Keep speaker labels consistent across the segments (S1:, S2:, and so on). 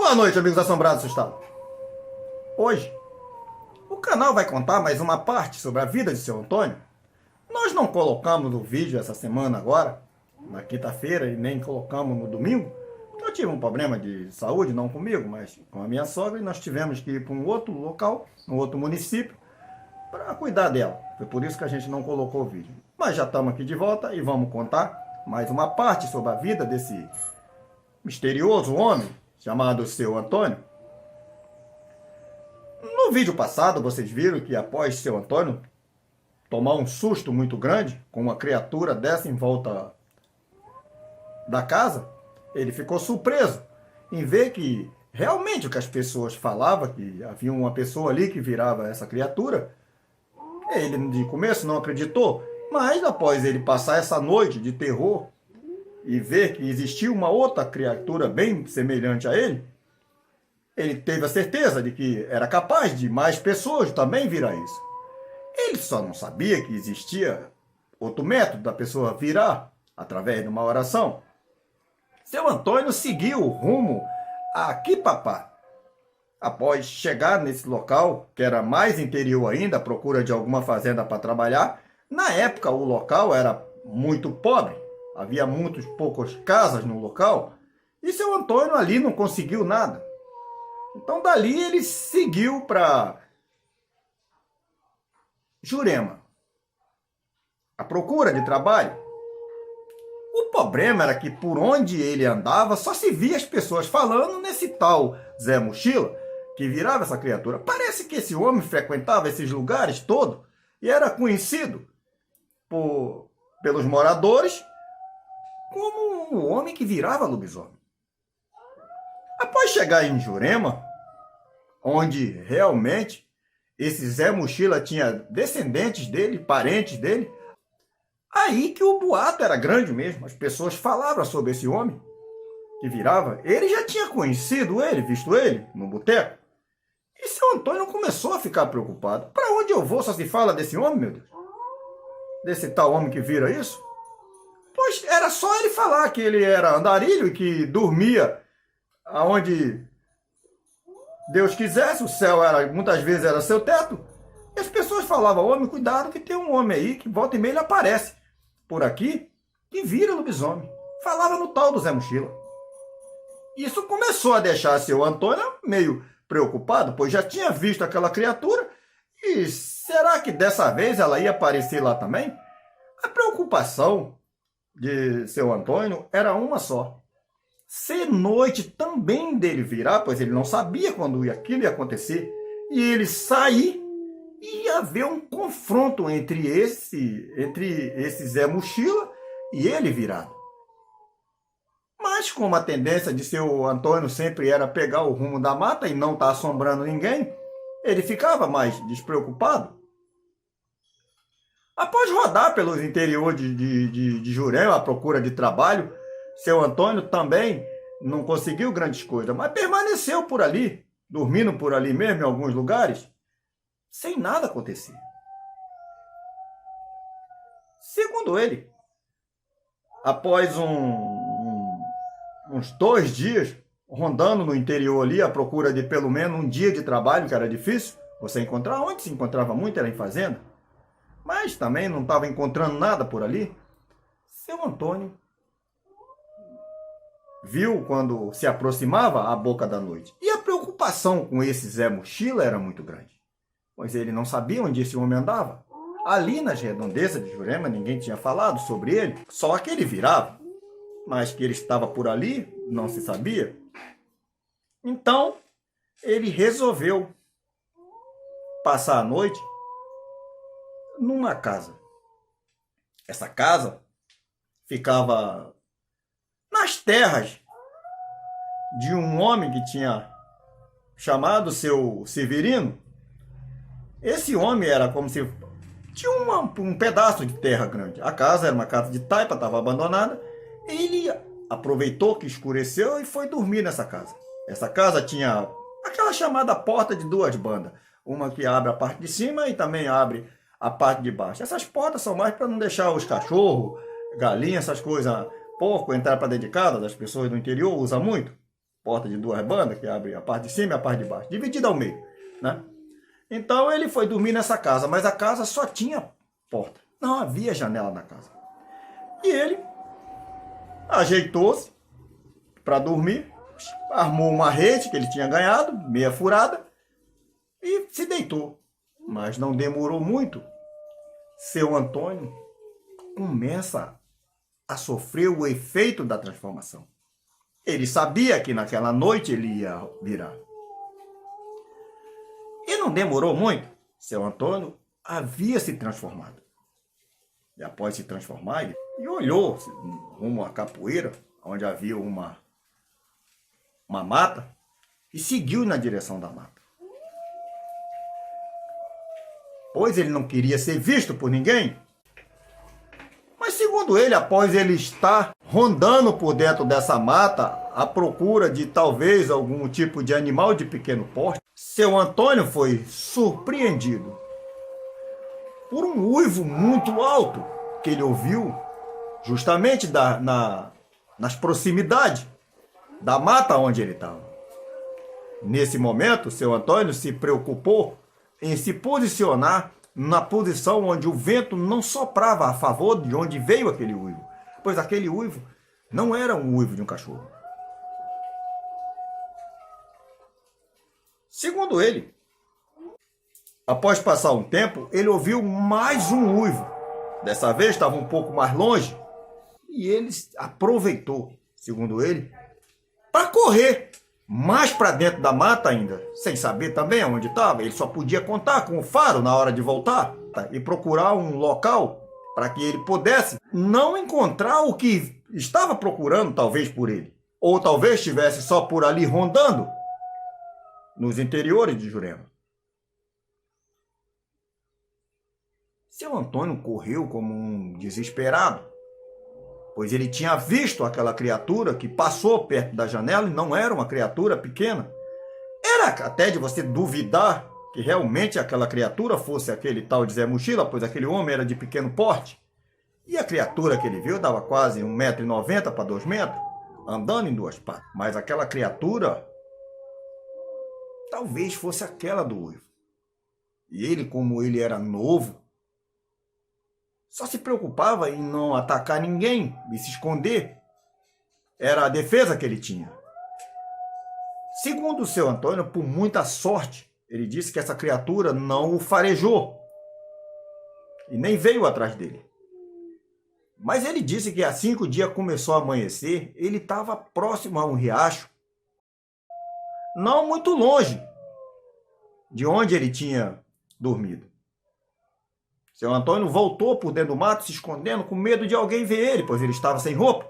S1: Boa noite, amigos assombrados do estado. Hoje, o canal vai contar mais uma parte sobre a vida de seu Antônio. Nós não colocamos o vídeo essa semana agora, na quinta-feira, e nem colocamos no domingo. Eu tive um problema de saúde, não comigo, mas com a minha sogra, e nós tivemos que ir para um outro local, um outro município, para cuidar dela. Foi por isso que a gente não colocou o vídeo. Mas já estamos aqui de volta e vamos contar mais uma parte sobre a vida desse misterioso homem chamado seu Antônio. No vídeo passado, vocês viram que após seu Antônio tomar um susto muito grande com uma criatura dessa em volta da casa, ele ficou surpreso em ver que realmente o que as pessoas falavam, que havia uma pessoa ali que virava essa criatura. Ele de começo não acreditou, mas após ele passar essa noite de terror e ver que existia uma outra criatura bem semelhante a ele, ele teve a certeza de que era capaz de mais pessoas também virar isso. Ele só não sabia que existia outro método da pessoa virar através de uma oração. Seu Antônio seguiu o rumo a Quipapá. Após chegar nesse local, que era mais interior ainda, à procura de alguma fazenda para trabalhar, na época o local era muito pobre, havia muitas poucas casas no local, e seu Antônio ali não conseguiu nada. Então dali ele seguiu para Jurema, à procura de trabalho. O problema era que por onde ele andava só se via as pessoas falando nesse tal Zé Mochila, que virava essa criatura. Parece que esse homem frequentava esses lugares todos e era conhecido pelos moradores como um homem que virava lobisomem. Após chegar em Jurema, onde realmente esse Zé Mochila tinha descendentes dele, parentes dele, aí que o boato era grande mesmo. As pessoas falavam sobre esse homem que virava. Ele já tinha conhecido ele, visto ele no boteco. E seu Antônio começou a ficar preocupado. Para onde eu vou só se fala desse homem, meu Deus? Desse tal homem que vira isso? Pois era só ele falar que ele era andarilho e que dormia aonde Deus quisesse. O céu muitas vezes era seu teto. E as pessoas falavam: homem, cuidado que tem um homem aí que volta e meia ele aparece por aqui que vira lobisomem. Falava no tal do Zé Mochila. Isso começou a deixar seu Antônio meio preocupado, pois já tinha visto aquela criatura. E será que dessa vez ela ia aparecer lá também? A preocupação de seu Antônio era uma só: ser noite também dele virar, pois ele não sabia quando aquilo ia acontecer, e ele sair e ia haver um confronto entre esse Zé Mochila e ele virado. Mas como a tendência de seu Antônio sempre era pegar o rumo da mata e não estar assombrando ninguém, ele ficava mais despreocupado. Após rodar pelos interiores de Jurema à procura de trabalho, seu Antônio também não conseguiu grandes coisas, mas permaneceu por ali, dormindo por ali mesmo em alguns lugares, sem nada acontecer. Segundo ele, após uns 2 dias rondando no interior ali à procura de pelo menos um dia de trabalho, que era difícil você encontrar, onde se encontrava muito era em fazenda, mas também não estava encontrando nada por ali, seu Antônio viu quando se aproximava a boca da noite. E a preocupação com esse Zé Mochila era muito grande, pois ele não sabia onde esse homem andava. Ali nas redondezas de Jurema ninguém tinha falado sobre ele, só que ele virava, mas que ele estava por ali não se sabia. Então ele resolveu passar a noite numa casa. Essa casa ficava nas terras de um homem que tinha chamado seu Severino. Esse homem era como se tinha um pedaço de terra grande. A casa era uma casa de taipa, estava abandonada. Ele aproveitou que escureceu e foi dormir nessa casa. Essa casa tinha aquela chamada porta de 2 bandas. Uma que abre a parte de cima e também abre a parte de baixo. Essas portas são mais para não deixar os cachorros, galinhas, essas coisas, porco, entrar para dentro de casa. Das pessoas do interior usam muito. porta de duas bandas, que abre a parte de cima e a parte de baixo, dividida ao meio, né? Então ele foi dormir nessa casa, mas a casa só tinha porta, não havia janela na casa. E ele ajeitou-se para dormir, armou uma rede que ele tinha ganhado, meia furada, e se deitou. Mas não demorou muito, seu Antônio começa a sofrer o efeito da transformação. Ele sabia que naquela noite ele ia virar. E não demorou muito, seu Antônio havia se transformado. E após se transformar, ele olhou rumo à capoeira, onde havia uma mata, e seguiu na direção da mata. Pois ele não queria ser visto por ninguém. Mas segundo ele, após ele estar rondando por dentro dessa mata, à procura de talvez algum tipo de animal de pequeno porte, seu Antônio foi surpreendido por um uivo muito alto que ele ouviu justamente nas proximidades da mata onde ele estava. Nesse momento, seu Antônio se preocupou em se posicionar na posição onde o vento não soprava a favor de onde veio aquele uivo, pois aquele uivo não era um uivo de um cachorro. Segundo ele, após passar um tempo, ele ouviu mais um uivo. Dessa vez estava um pouco mais longe e ele aproveitou, segundo ele, para correr mais para dentro da mata ainda, sem saber também onde estava. Ele só podia contar com o faro na hora de voltar e procurar um local para que ele pudesse não encontrar o que estava procurando, talvez por ele. Ou talvez estivesse só por ali rondando nos interiores de Jurema. Seu Antônio correu como um desesperado, pois ele tinha visto aquela criatura que passou perto da janela e não era uma criatura pequena. Era até de você duvidar que realmente aquela criatura fosse aquele tal de Zé Mochila, pois aquele homem era de pequeno porte. E a criatura que ele viu dava quase 1,90 m para 2 metros, andando em duas patas. Mas aquela criatura talvez fosse aquela do uivo. E ele, como ele era novo, só se preocupava em não atacar ninguém e se esconder. Era a defesa que ele tinha. Segundo o seu Antônio, por muita sorte, ele disse que essa criatura não o farejou e nem veio atrás dele. Mas ele disse que assim que o dia começou a amanhecer, ele estava próximo a um riacho, não muito longe de onde ele tinha dormido. Seu Antônio voltou por dentro do mato, se escondendo, com medo de alguém ver ele, pois ele estava sem roupa.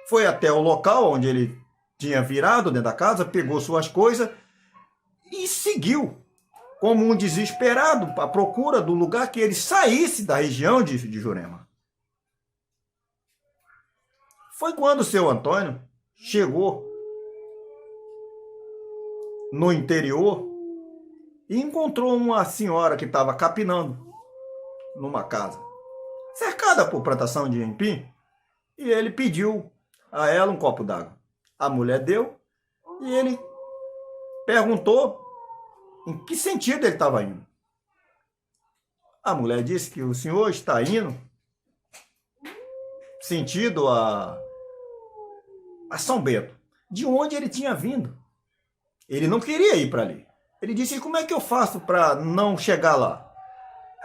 S1: Foi até o local onde ele tinha virado dentro da casa, pegou suas coisas e seguiu, como um desesperado, à procura do lugar que ele saísse da região de Jurema. Foi quando seu Antônio chegou no interior e encontrou uma senhora que estava capinando numa casa, cercada por plantação de empim, e ele pediu a ela um copo d'água. A mulher deu e ele perguntou em que sentido ele estava indo. A mulher disse que o senhor está indo sentido a São Bento, de onde ele tinha vindo. Ele não queria ir para ali. Ele disse: como é que eu faço para não chegar lá?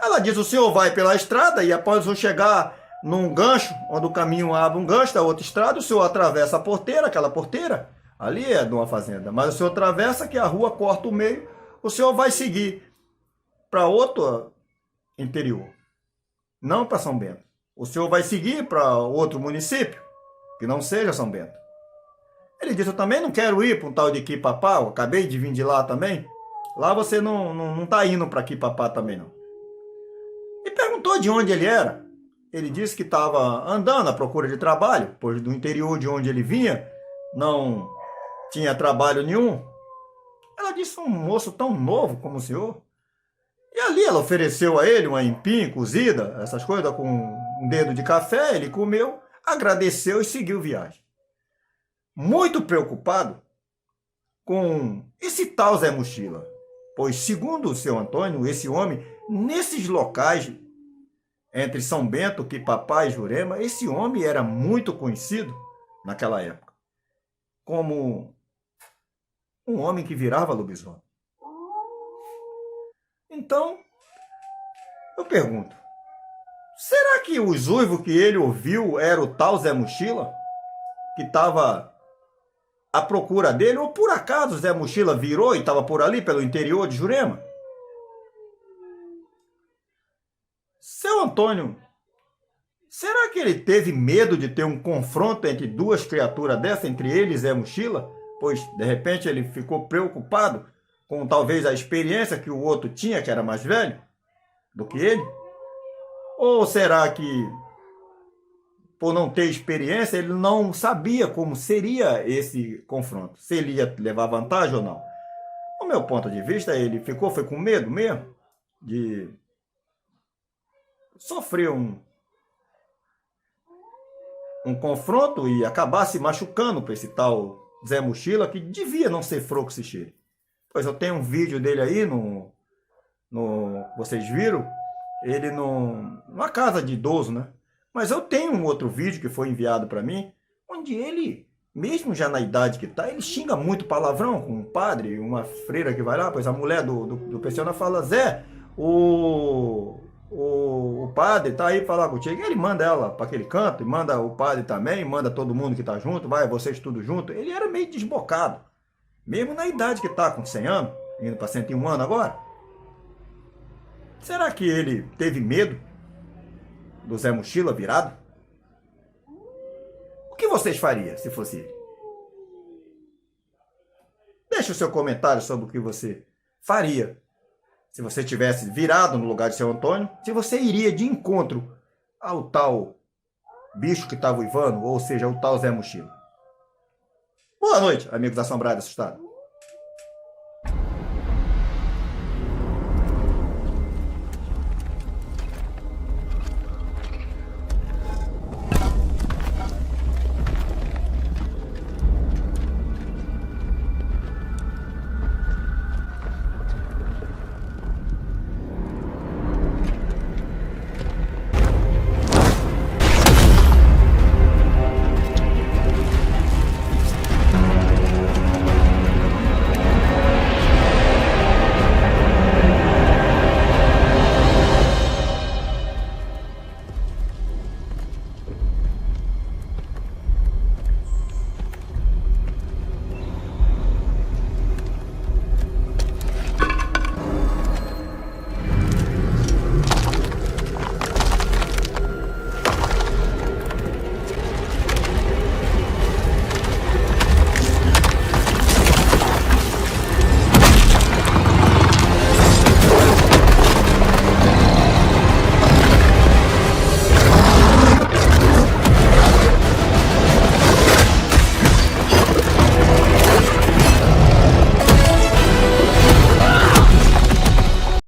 S1: Ela disse: o senhor vai pela estrada e após o senhor chegar num gancho, onde o caminho abre um gancho da outra estrada, o senhor atravessa a porteira, aquela porteira, ali é de uma fazenda, mas o senhor atravessa que a rua corta o meio, o senhor vai seguir para outro interior, não para São Bento. O senhor vai seguir para outro município, que não seja São Bento. Ele disse: eu também não quero ir para um tal de Quipapá, eu acabei de vir de lá também. Lá você não está indo para Quipapá também não. E perguntou de onde ele era. Ele disse que estava andando à procura de trabalho, pois do interior de onde ele vinha não tinha trabalho nenhum. Ela disse: um moço tão novo como o senhor. E ali ela ofereceu a ele uma empim cozida, essas coisas, com um dedo de café. Ele comeu, agradeceu e seguiu viagem. Muito preocupado, com esse tal Zé Mochila? Pois, segundo o seu Antônio, esse homem, nesses locais entre São Bento, Quipapá e Jurema, esse homem era muito conhecido naquela época como um homem que virava lobisomem. Então, eu pergunto, será que os uivos que ele ouviu era o tal Zé Mochila? Que estava à procura dele? Ou por acaso Zé Mochila virou e estava por ali, pelo interior de Jurema? Seu Antônio, será que ele teve medo de ter um confronto entre duas criaturas dessas, entre ele e Zé Mochila? Pois, de repente, ele ficou preocupado com talvez a experiência que o outro tinha, que era mais velho do que ele? Ou será que, por não ter experiência, ele não sabia como seria esse confronto? Se ele ia levar vantagem ou não? Do meu ponto de vista, ele foi com medo mesmo de sofrer um confronto e acabar se machucando para esse tal Zé Mochila, que devia não ser frouxo esse cheiro. Pois eu tenho um vídeo dele aí, vocês viram, ele numa casa de idoso, né? Mas eu tenho um outro vídeo que foi enviado para mim, onde ele, mesmo já na idade que tá, ele xinga muito palavrão com um padre, uma freira que vai lá, pois a mulher do pensionário fala, Zé, o padre tá aí pra falar contigo. Ele manda ela para aquele canto, e manda o padre também, manda todo mundo que tá junto, vai, vocês tudo junto. Ele era meio desbocado, mesmo na idade que tá, com 100 anos, indo para 101 anos agora. Será que ele teve medo do Zé Mochila virado? O que vocês fariam se fosse ele? Deixe o seu comentário sobre o que você faria se você tivesse virado no lugar de seu Antônio, se você iria de encontro ao tal bicho que estava uivando, ou seja, o tal Zé Mochila. Boa noite, amigos assombrados e assustados.